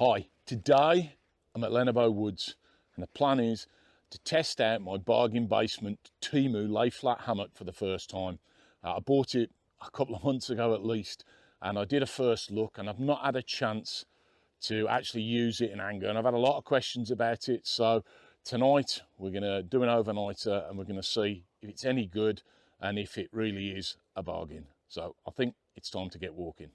Hi, today I'm at Lenabo Woods and the plan is to test out my bargain basement TEMU lay flat hammock for the first time. I bought it a couple of months ago at least, and I did a first look and I've not had a chance to actually use it in anger, and I've had a lot of questions about it. So tonight we're going to do an overnighter and we're going to see if it's any good and if it really is a bargain. So I think it's time to get walking.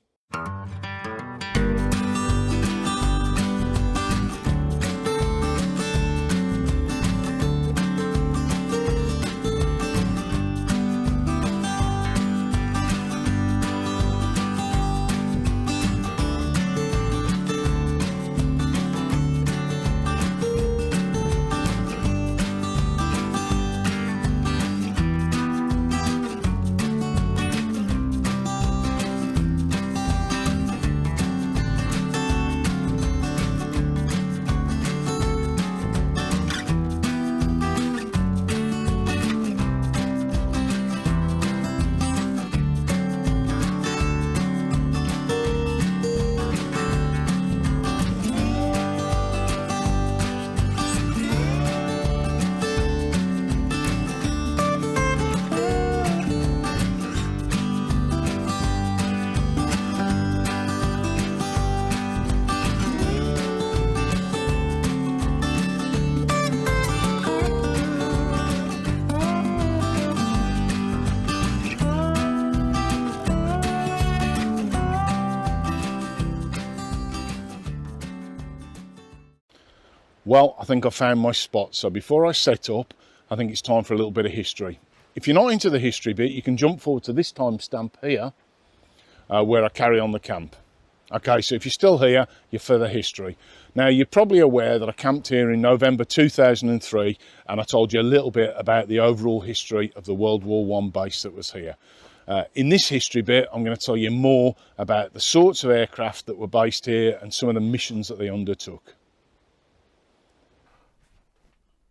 Well, I think I found my spot. So before I set up, I think it's time for a little bit of history. If you're not into the history bit, you can jump forward to this timestamp here, where I carry on the camp. Okay, so if you're still here, you're for the history. Now, you're probably aware that I camped here in November 2003, and I told you a little bit about the overall history of the World War I base that was here. In this history bit, I'm going to tell you more about the sorts of aircraft that were based here and some of the missions that they undertook.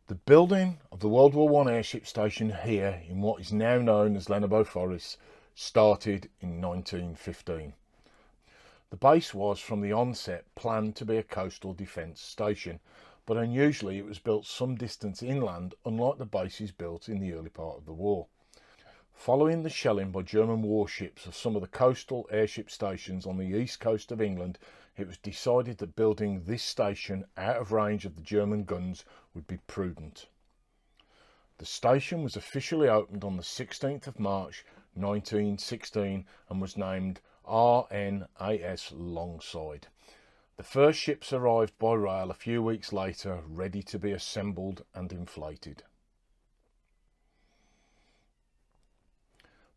The building of the World War I Airship Station here in what is now known as Lenabo Forrest started in 1915. The base was from the onset planned to be a coastal defence station, but unusually it was built some distance inland, unlike the bases built in the early part of the war. Following the shelling by German warships of some of the coastal airship stations on the east coast of England, it was decided that building this station out of range of the German guns would be prudent. The station was officially opened on the 16th of March 1916 and was named RNAS Longside. The first ships arrived by rail a few weeks later, ready to be assembled and inflated.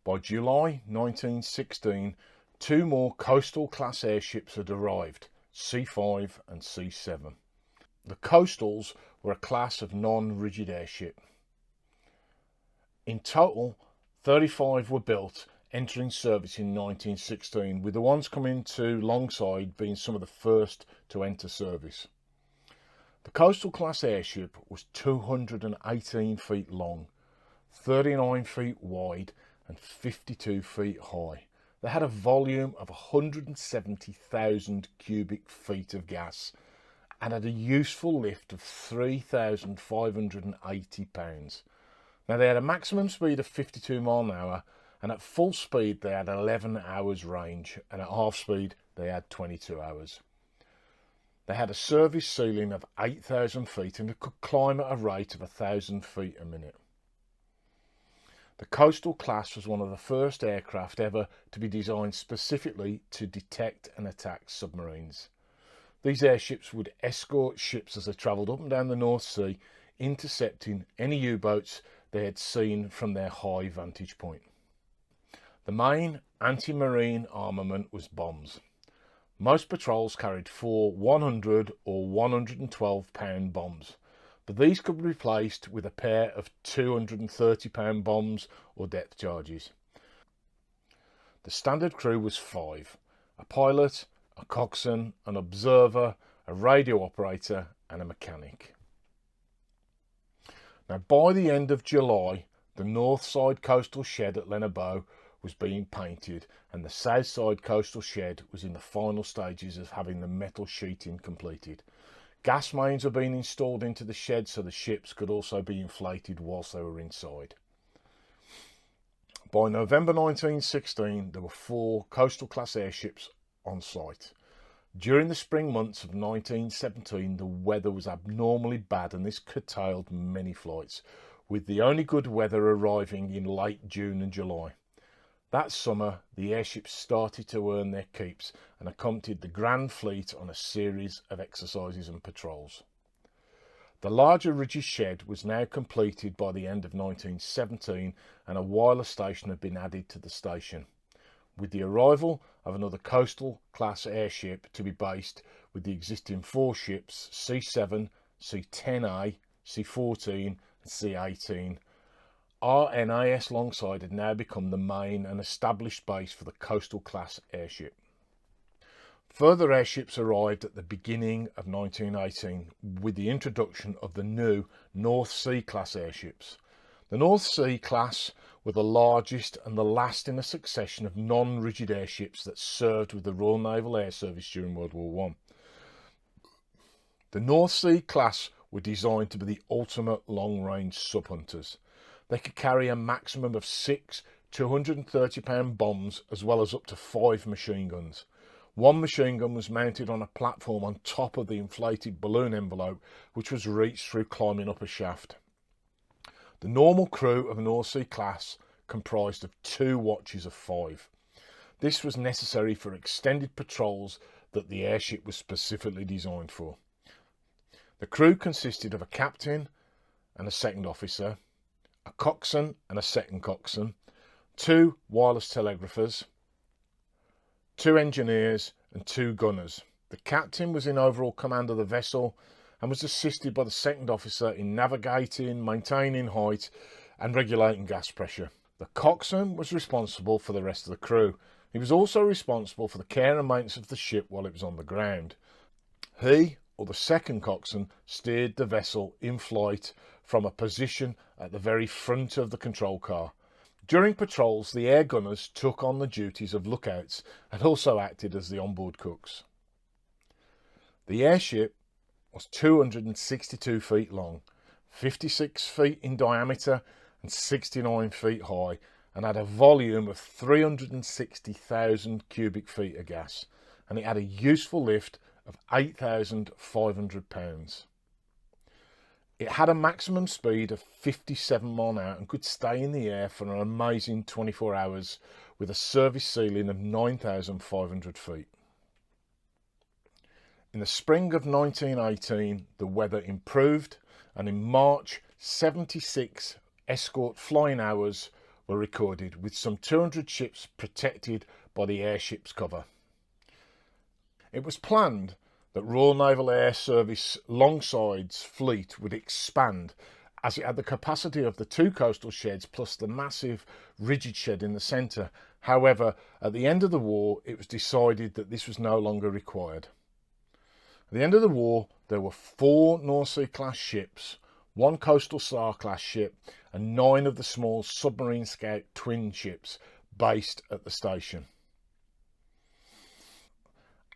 By July 1916, two more coastal class airships had arrived, C5 and C7. The coastals were a class of non-rigid airship. In total, 35 were built, entering service in 1916, with the ones coming to Longside being some of the first to enter service. The coastal class airship was 218 feet long, 39 feet wide and 52 feet high. They had a volume of 170,000 cubic feet of gas and had a useful lift of 3,580 pounds. Now, they had a maximum speed of 52 miles an hour, and at full speed they had 11 hours range, and at half speed they had 22 hours. They had a service ceiling of 8,000 feet and could climb at a rate of 1,000 feet a minute. The coastal class was one of the first aircraft ever to be designed specifically to detect and attack submarines. These airships would escort ships as they travelled up and down the North Sea, intercepting any U-boats they had seen from their high vantage point. The main anti-marine armament was bombs. Most patrols carried 4 100 or 112 pound bombs, but these could be replaced with a pair of 230 pound bombs or depth charges. The standard crew was 5: a pilot, a coxswain, an observer, a radio operator and a mechanic. Now, by the end of July, the north side coastal shed at Lenabo was being painted, and the south side coastal shed was in the final stages of having the metal sheeting completed. Gas mains were being installed into the shed so the ships could also be inflated whilst they were inside. By November 1916, there were 4 coastal class airships on site. During the spring months of 1917, the weather was abnormally bad and this curtailed many flights, with the only good weather arriving in late June and July. That summer, the airships started to earn their keeps and accompanied the Grand Fleet on a series of exercises and patrols. The larger rigid shed was now completed by the end of 1917 and a wireless station had been added to the station. With the arrival of another coastal class airship to be based with the existing 4 ships, C7, C10A, C14 and C18, RNAS Longside had now become the main and established base for the coastal class airship. Further airships arrived at the beginning of 1918 with the introduction of the new North Sea class airships. The North Sea class were the largest and the last in a succession of non-rigid airships that served with the Royal Naval Air Service during World War I. The North Sea class were designed to be the ultimate long-range sub-hunters. They could carry a maximum of 6 230-pound bombs as well as up to 5 machine guns. One machine gun was mounted on a platform on top of the inflated balloon envelope, which was reached through climbing up a shaft. The normal crew of a North Sea class comprised of 2 watches of 5. This was necessary for extended patrols that the airship was specifically designed for. The crew consisted of a captain and a second officer, a coxswain and a second coxswain, 2 wireless telegraphers, 2 engineers and 2 gunners. The captain was in overall command of the vessel and was assisted by the second officer in navigating, maintaining height and regulating gas pressure. The coxswain was responsible for the rest of the crew. He was also responsible for the care and maintenance of the ship while it was on the ground. He, or the second coxswain, steered the vessel in flight from a position at the very front of the control car. During patrols, the air gunners took on the duties of lookouts and also acted as the onboard cooks. The airship was 262 feet long, 56 feet in diameter and 69 feet high, and had a volume of 360,000 cubic feet of gas, and it had a useful lift of 8,500 pounds. It had a maximum speed of 57 miles an hour and could stay in the air for an amazing 24 hours with a service ceiling of 9,500 feet. In the spring of 1918, the weather improved, and in March, 76 escort flying hours were recorded, with some 200 ships protected by the airship's cover. It was planned that Royal Naval Air Service Longside's fleet would expand, as it had the capacity of the 2 coastal sheds plus the massive rigid shed in the centre. However, at the end of the war, it was decided that this was no longer required. At the end of the war, there were 4 North Sea class ships, 1 Coastal Star class ship and 9 of the small Submarine Scout twin ships based at the station.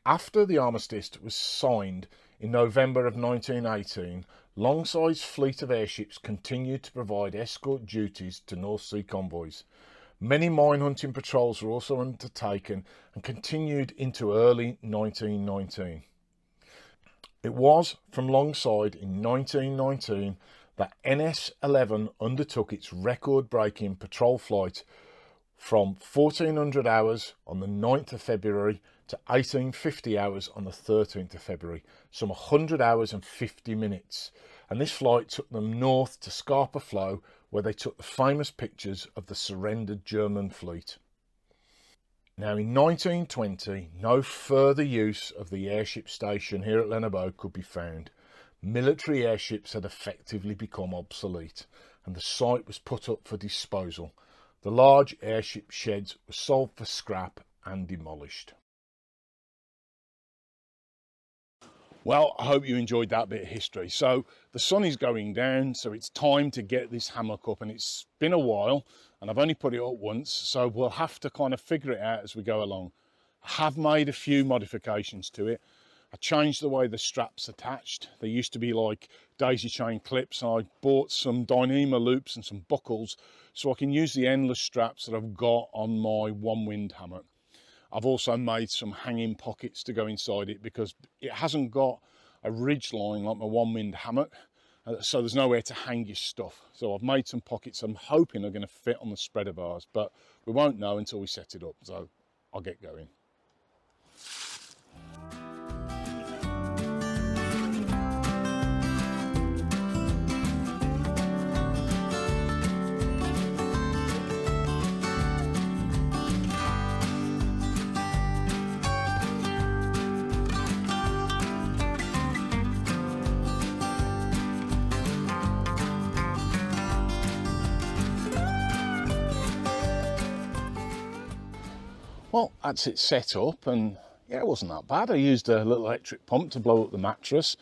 After the armistice was signed in November of 1918, Longside's fleet of airships continued to provide escort duties to North Sea convoys. Many mine hunting patrols were also undertaken and continued into early 1919. It was from Longside in 1919 that NS-11 undertook its record-breaking patrol flight from 1400 hours on the 9th of February to 1850 hours on the 13th of February, some 100 hours and 50 minutes. And this flight took them north to Scapa Flow, where they took the famous pictures of the surrendered German fleet. Now in 1920, no further use of the airship station here at Lenabo could be found. Military airships had effectively become obsolete, and the site was put up for disposal. The large airship sheds were sold for scrap and demolished. Well, I hope you enjoyed that bit of history. So the sun is going down, so it's time to get this hammock up, and it's been a while. and I've only put it up once, so we'll have to kind of figure it out as we go along. I have made a few modifications to it. I changed the way the straps attached. They used to be like daisy chain clips, and I bought some Dyneema loops and some buckles so I can use the endless straps that I've got on my One Wind hammock. I've also made some hanging pockets to go inside it because it hasn't got a ridge line like my One Wind hammock, so there's nowhere to hang your stuff. So I've made some pockets. I'm hoping they're going to fit on the spreader bars, but we won't know until we set it up, so I'll get going. Well, that's it set up, and yeah, it wasn't that bad. I used a little electric pump to blow up the mattress,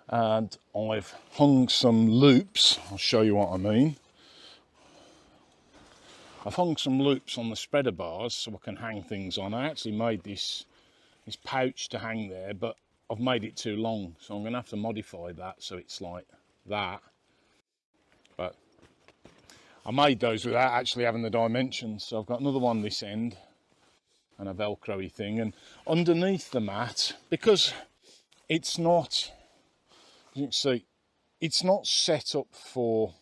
and I've hung some loops. I'll show you what I mean. I've hung some loops on the spreader bars so I can hang things on. I actually made this pouch to hang there, but I've made it too long, so I'm going to have to modify that so it's like that. But I made those without actually having the dimensions, so I've got another one this end and a velcro-y thing, and underneath the mat, because it's not, as you can see, it's not set up for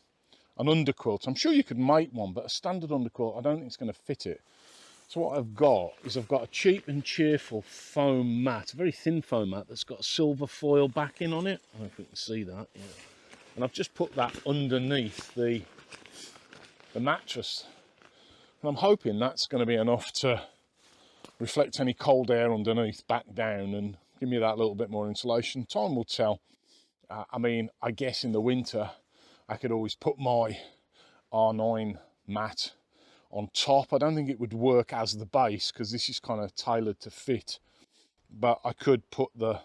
an underquilt. I'm sure you could make one, but a standard underquilt, I don't think it's going to fit it. So what I've got is I've got a cheap and cheerful foam mat, a very thin foam mat that's got a silver foil backing on it. I don't know if you can see that, yeah. And I've just put that underneath the mattress, and I'm hoping that's going to be enough to reflect any cold air underneath back down and give me that little bit more insulation. Time will tell. I mean, I guess in the winter I could always put my R9 mat on top. I don't think it would work as the base because this is kind of tailored to fit, but I could put the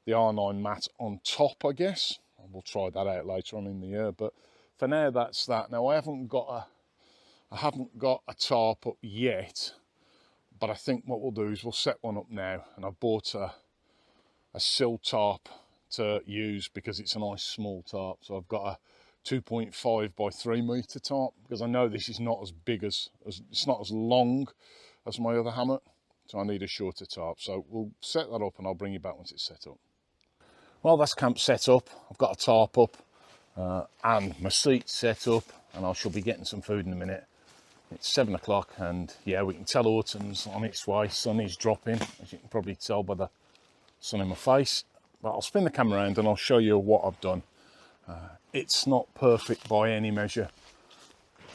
R9 mat on top, I guess. We'll try that out later on in the year, but for now that's that. Now I haven't got a tarp up yet, but I think what we'll do is we'll set one up now, and I've bought a shil tarp to use because it's a nice small tarp. So I've got a 2.5 by 3 meter tarp because I know this is not as big as it's not as long as my other hammock, so I need a shorter tarp. So we'll set that up and I'll bring you back once it's set up. Well, that's camp set up. I've got a tarp up and my seat set up, and I shall be getting some food in a minute. It's 7 o'clock, and yeah, we can tell autumn's on its way. Sun is dropping, as you can probably tell by the sun in my face. But I'll spin the camera around and I'll show you what I've done. It's not perfect by any measure.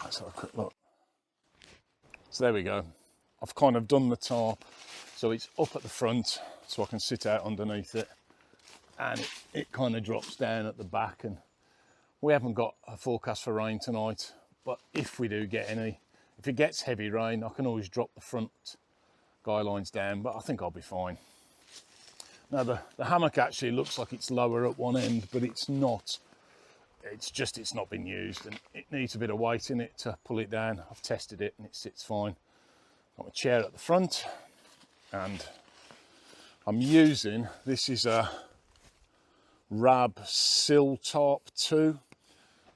Let's have a quick look. So there we go. I've kind of done the tarp so it's up at the front so I can sit out underneath it, and it kind of drops down at the back. And we haven't got a forecast for rain tonight, but if we do get any, if it gets heavy rain, I can always drop the front guy lines down, but I think I'll be fine. Now the hammock actually looks like it's lower at one end, but it's not. It's not been used, and it needs a bit of weight in it to pull it down. I've tested it and it sits fine. Got my chair at the front, and I'm using, this is a Rab Sill Tarp 2.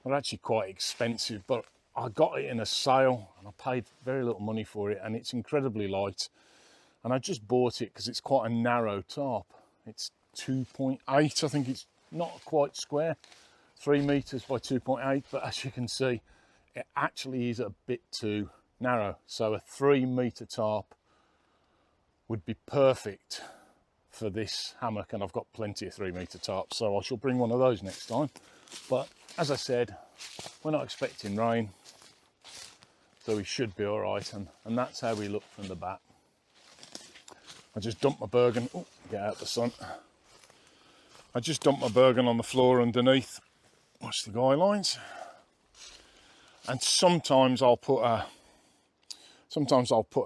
They're actually quite expensive, but I got it in a sale and I paid very little money for it, and it's incredibly light. And I just bought it because it's quite a narrow tarp. It's 2.8, I think it's not quite square, 3 meters by 2.8, but as you can see, it actually is a bit too narrow. So a 3 meter tarp would be perfect for this hammock, and I've got plenty of 3 meter tarps, so I shall bring one of those next time. But as I said, we're not expecting rain, so we should be all right, and that's how we look from the back. I just dumped my Bergen, oh, get out the sun. I just dumped my Bergen on the floor underneath. Watch the guy lines. And sometimes I'll put a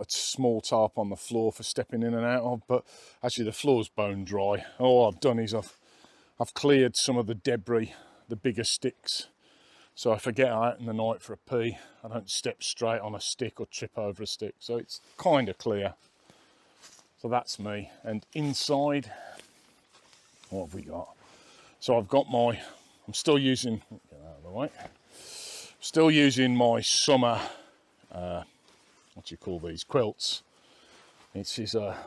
small tarp on the floor for stepping in and out of, but actually the floor's bone dry. All I've done is I've cleared some of the debris, the bigger sticks, So if I get out in the night for a pee, I don't step straight on a stick or trip over a stick. So it's kind of clear. So that's me. And inside, what have we got? So I've got my, I'm still using, get that out of the way. Still using my summer, what do you call these, quilts. It is a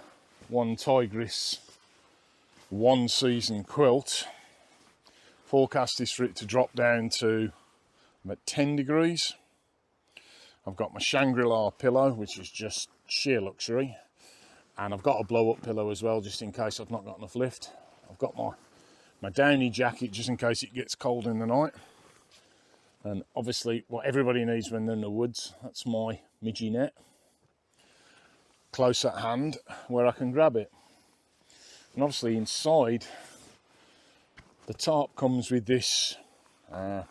one Tigris, one season quilt. Forecast is for it to drop down to about 10 degrees. I've got my Shangri-La pillow, which is just sheer luxury. And I've got a blow up pillow as well, just in case I've not got enough lift. I've got my downy jacket, just in case it gets cold in the night. And obviously what everybody needs when they're in the woods, that's my midgie net. Close at hand where I can grab it. And obviously inside, the tarp comes with this, what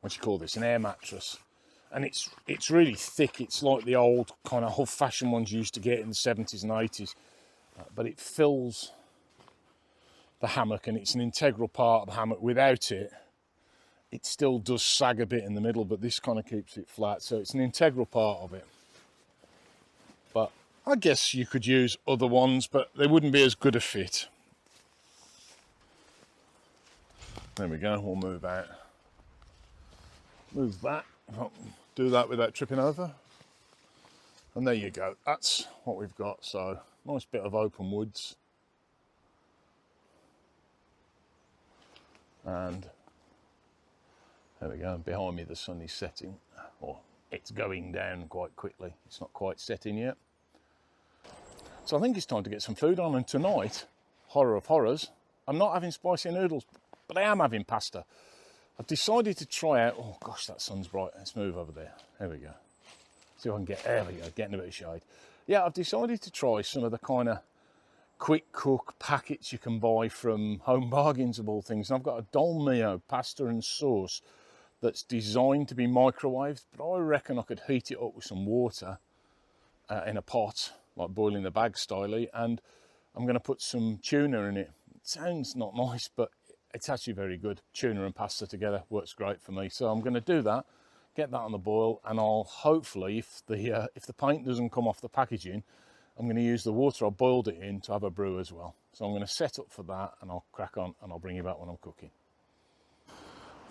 do you call this, an air mattress. And it's really thick. It's like the old kind of old-fashioned ones you used to get in the 70s and 80s. But it fills the hammock, and it's an integral part of the hammock. Without it, it still does sag a bit in the middle, but this kind of keeps it flat. So it's an integral part of it. But I guess you could use other ones, but they wouldn't be as good a fit. There we go, we'll move out. Move that, do that without tripping over. And there you go, that's what we've got. So, nice bit of open woods. And there we go, behind me the sun is setting, or it's going down quite quickly. It's not quite setting yet. So I think it's time to get some food on, and tonight, horror of horrors, I'm not having spicy noodles, but I am having pasta. I've decided to try out, oh gosh, that sun's bright. Let's move over there. There we go. See if I can get, there we go, getting a bit of shade. Yeah, I've decided to try some of the kind of quick cook packets you can buy from Home Bargains of all things. And I've got a dolmio pasta and sauce that's designed to be microwaved, but I reckon I could heat it up with some water in a pot, like boiling the bag style, and I'm going to put some tuna in it. It sounds not nice, but it's actually very good. Tuna and pasta together works great for me. So I'm going to do that, get that on the boil, and I'll hopefully, if the paint doesn't come off the packaging, I'm going to use the water I boiled it in to have a brew as well. So I'm going to set up for that, and I'll crack on, and I'll bring you back when I'm cooking.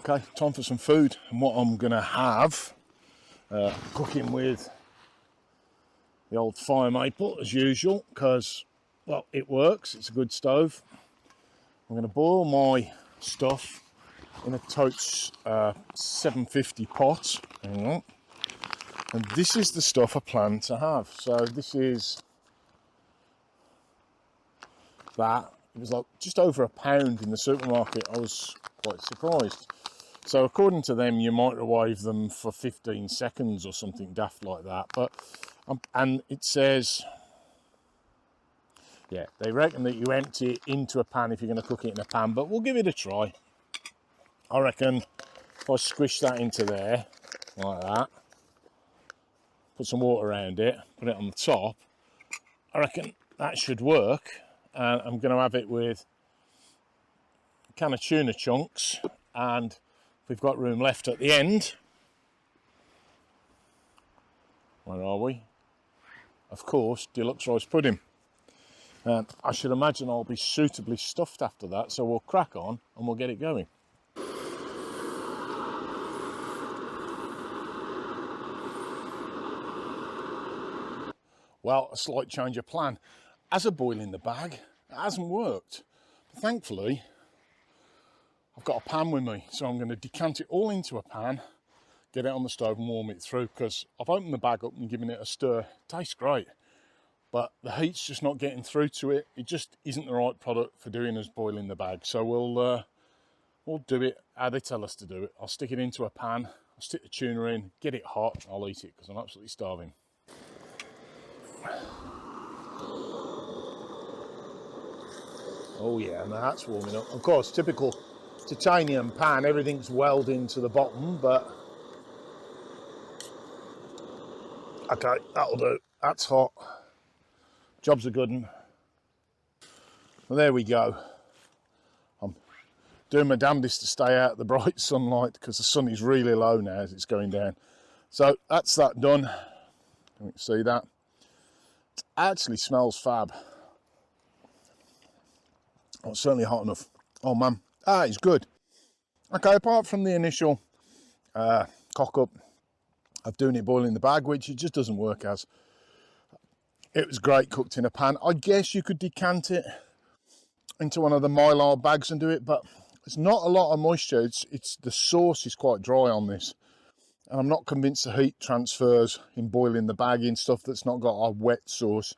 Okay, time for some food. And what I'm going to have, cooking with the old fire maple as usual, because, well, it works. It's a good stove. I'm going to boil my stuff in a Totes 750 pot. Hang on. And this is the stuff I plan to have. So this is that. It was like just over £1 in the supermarket. I was quite surprised. So according to them, you microwave them for 15 seconds or something daft like that. But and it says, yeah, they reckon that you empty it into a pan if you're going to cook it in a pan. But we'll give it a try. I reckon if I squish that into there like that, put some water around it, put it on the top, I reckon that should work. And I'm going to have it with a can of tuna chunks, and if we've got room left at the end, where are we? Of course, deluxe rice pudding. And I should imagine I'll be suitably stuffed after that, so we'll crack on and we'll get it going. Well, a slight change of plan. As a boil in the bag, it hasn't worked. But thankfully, I've got a pan with me, so I'm going to decant it all into a pan, get it on the stove and warm it through, because I've opened the bag up and given it a stir. It tastes great, but the heat's just not getting through to it. It just isn't the right product for doing as boil in the bag. So we'll do it how they tell us to do it. I'll stick it into a pan, I'll stick the tuna in, get it hot, I'll eat it because I'm absolutely starving. Oh yeah, and that's warming up. Of course, typical titanium pan, everything's welding to the bottom, but okay, that'll do. That's hot. Job's a good one. Well, there we go. I'm doing my damnedest to stay out of the bright sunlight because the sun is really low now as it's going down. So that's that done. You can see that. It actually smells fab. Oh, it's certainly hot enough. Oh man, it's good. Okay, apart from the initial cock up of doing it boiling in the bag, which it just doesn't work as. It was great cooked in a pan. I guess you could decant it into one of the mylar bags and do it, but there's not a lot of moisture. It's the sauce is quite dry on this, and I'm not convinced the heat transfers in boiling the bag in stuff that's not got a wet sauce.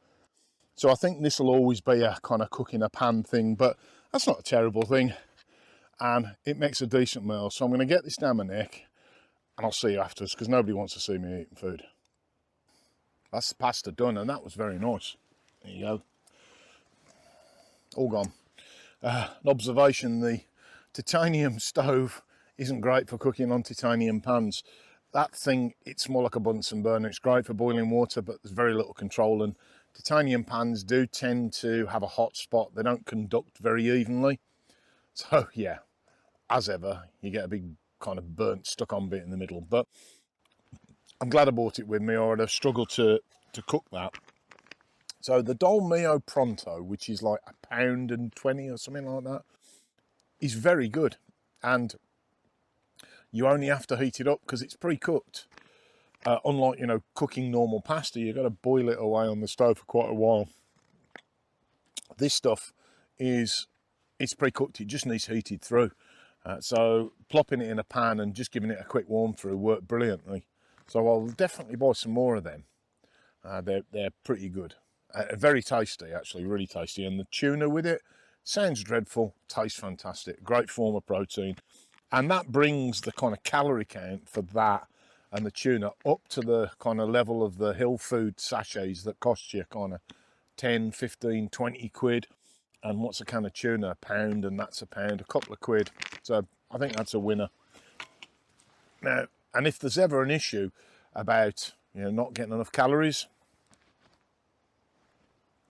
So I think this will always be a kind of cook in a pan thing, but that's not a terrible thing, and it makes a decent meal. So I'm going to get this down my neck, and I'll see you afterwards because nobody wants to see me eating food. That's the pasta done, and that was very nice. There you go. All gone. An observation, the titanium stove isn't great for cooking on titanium pans. That thing, it's more like a Bunsen burner. It's great for boiling water, but there's very little control, and titanium pans do tend to have a hot spot. They don't conduct very evenly. So yeah, as ever, you get a big kind of burnt, stuck on bit in the middle. But I'm glad I bought it with me, or I'd have struggled to cook that. So the Dolmio Pronto, which is like £1.20 or something like that, is very good. And you only have to heat it up because it's pre-cooked. Unlike, you know, cooking normal pasta, you've got to boil it away on the stove for quite a while. This stuff it's pre-cooked, it just needs heated through. So plopping it in a pan and just giving it a quick warm through worked brilliantly. So I'll definitely buy some more of them. They're pretty good. Very tasty, actually, really tasty. And the tuna with it sounds dreadful, tastes fantastic. Great form of protein. And that brings the kind of calorie count for that and the tuna up to the kind of level of the Hill Food sachets that cost you kind of 10, 15, 20 quid. And what's a can of tuna? £1, and that's £1, a couple of quid. So I think that's a winner. Now, and if there's ever an issue about, you know, not getting enough calories,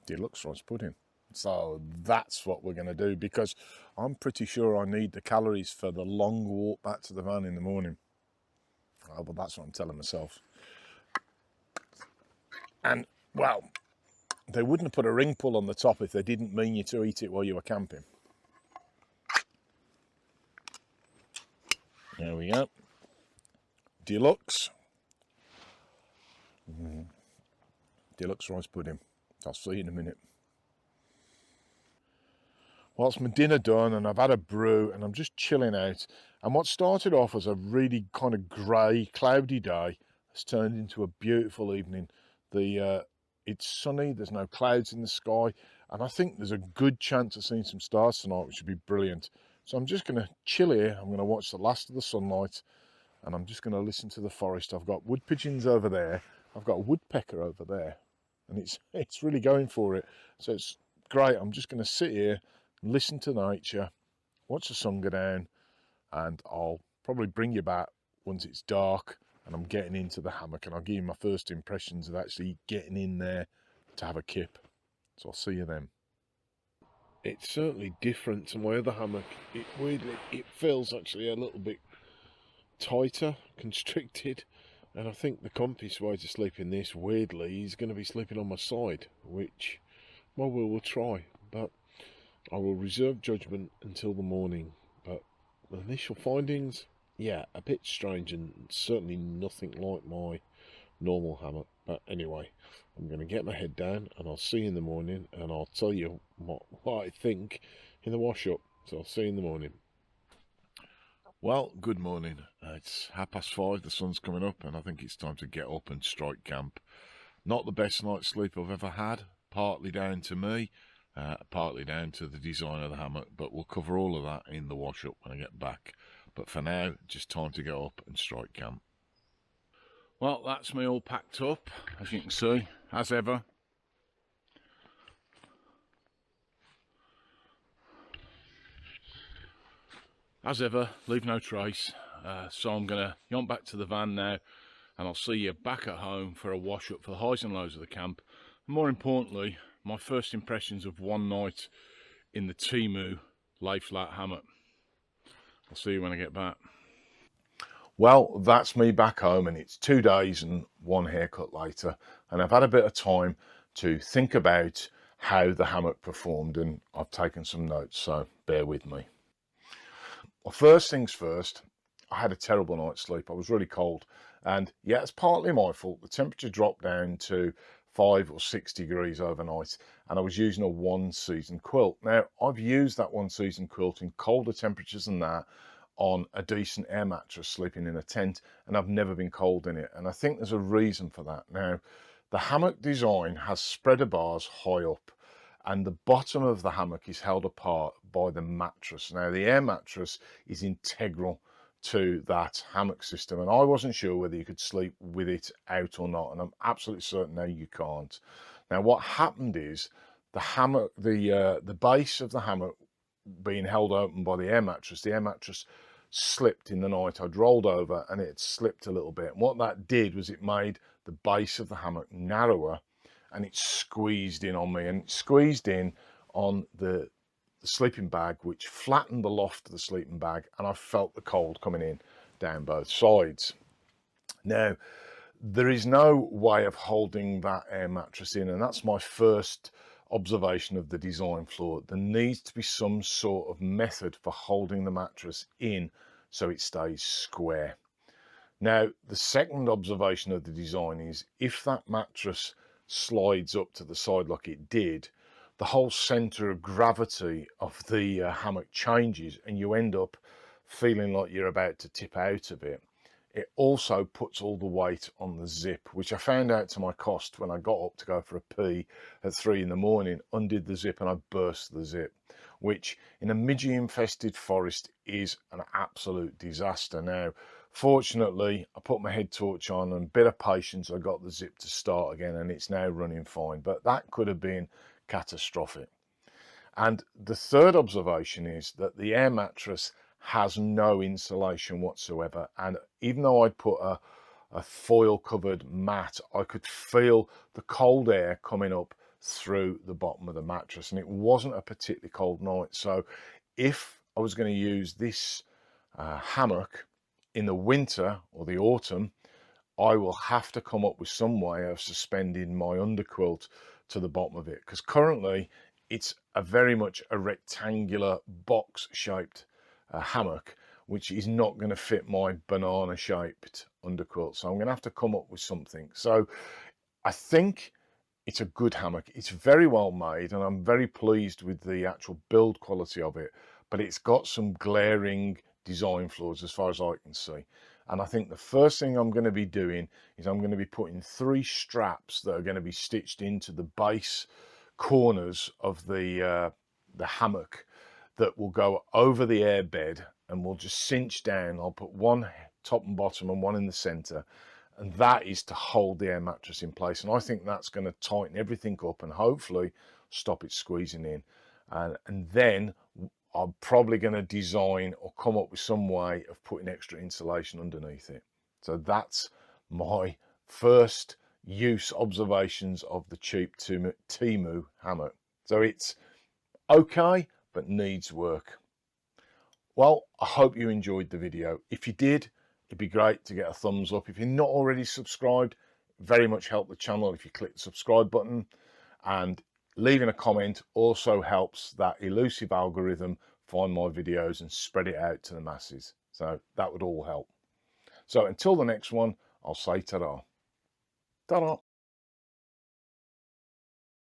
deluxe rice pudding. So that's what we're going to do, because I'm pretty sure I need the calories for the long walk back to the van in the morning. Oh, but that's what I'm telling myself. And, well, they wouldn't have put a ring pull on the top if they didn't mean you to eat it while you were camping. There we go. Deluxe. Deluxe rice pudding. I'll see you in a minute. Whilst my dinner done and I've had a brew and I'm just chilling out, and what started off as a really kind of grey, cloudy day has turned into a beautiful evening. It's sunny, there's no clouds in the sky, and I think there's a good chance of seeing some stars tonight, which would be brilliant. So I'm just going to chill here. I'm going to watch the last of the sunlight, and I'm just going to listen to the forest. I've got wood pigeons over there. I've got a woodpecker over there, and it's really going for it. So it's great. I'm just going to sit here, listen to nature, watch the sun go down, and I'll probably bring you back once it's dark and I'm getting into the hammock, and I'll give you my first impressions of actually getting in there to have a kip. So I'll see you then. It's certainly different to my other hammock. It feels actually a little bit tighter, constricted, and I think the comfiest way to sleep in this, weirdly, is going to be sleeping on my side, which, well, we'll try, but I will reserve judgment until the morning. But the initial findings, yeah, a bit strange and certainly nothing like my normal hammock. But anyway, I'm going to get my head down and I'll see you in the morning, and I'll tell you what I think in the wash up. So I'll see you in the morning. Well, good morning. It's 5:30, the sun's coming up, and I think it's time to get up and strike camp. Not the best night's sleep I've ever had, partly down to me, partly down to the design of the hammock, but we'll cover all of that in the wash up when I get back. But for now, just time to get up and strike camp. Well, that's me all packed up, as you can see, as ever. As ever, leave no trace. So I'm going to yonk back to the van now, and I'll see you back at home for a wash up for the highs and lows of the camp. And more importantly, my first impressions of one night in the TEMU lay flat hammock. I'll see you when I get back. Well, that's me back home, and it's 2 days and 1 haircut later, and I've had a bit of time to think about how the hammock performed, and I've taken some notes, so bear with me. Well, first things first, I had a terrible night's sleep. I was really cold, and yeah, it's partly my fault. The temperature dropped down to 5 or 6 degrees overnight, and I was using a 1-season quilt. Now, I've used that 1-season quilt in colder temperatures than that on a decent air mattress, sleeping in a tent, and I've never been cold in it, and I think there's a reason for that. Now, the hammock design has spreader bars high up, and the bottom of the hammock is held apart by the mattress. Now, the air mattress is integral to that hammock system, and I wasn't sure whether you could sleep with it out or not, and I'm absolutely certain now you can't. Now, what happened is the hammock, the base of the hammock being held open by the air mattress slipped in the night. I'd rolled over and it slipped a little bit, and what that did was it made the base of the hammock narrower, and it squeezed in on me, and it squeezed in on the sleeping bag, which flattened the loft of the sleeping bag, and I felt the cold coming in down both sides. Now, there is no way of holding that air mattress in, and that's my first observation of the design flaw. There needs to be some sort of method for holding the mattress in so it stays square. Now, the second observation of the design is if that mattress slides up to the side like it did, the whole center of gravity of the hammock changes, and you end up feeling like you're about to tip out of it. It also puts all the weight on the zip, which I found out to my cost when I got up to go for a pee at 3 in the morning, undid the zip and I burst the zip, which in a midgie infested forest is an absolute disaster. Now, fortunately, I put my head torch on and a bit of patience, I got the zip to start again, and it's now running fine, but that could have been catastrophic. And the third observation is that the air mattress has no insulation whatsoever, and even though I'd put a foil covered mat, I could feel the cold air coming up through the bottom of the mattress, and it wasn't a particularly cold night. So if I was going to use this hammock in the winter or the autumn, I will have to come up with some way of suspending my underquilt to the bottom of it, because currently it's a very much a rectangular box shaped hammock, which is not going to fit my banana shaped underquilt, so I'm going to have to come up with something. So I think it's a good hammock. It's very well made, and I'm very pleased with the actual build quality of it, but it's got some glaring design flaws as far as I can see. And I think the first thing I'm going to be doing is I'm going to be putting 3 straps that are going to be stitched into the base corners of the hammock that will go over the airbed and will just cinch down. I'll put one top and bottom and one in the center, and that is to hold the air mattress in place. And I think that's going to tighten everything up and hopefully stop it squeezing in. And then I'm probably going to design or come up with some way of putting extra insulation underneath it. So that's my first use observations of the cheap TEMU hammock. So it's okay, but needs work. Well, I hope you enjoyed the video. If you did, it'd be great to get a thumbs up. If you're not already subscribed, very much help the channel if you click the subscribe button, and leaving a comment also helps that elusive algorithm find my videos and spread it out to the masses. So that would all help. So until the next one, I'll say ta-da. Ta-da.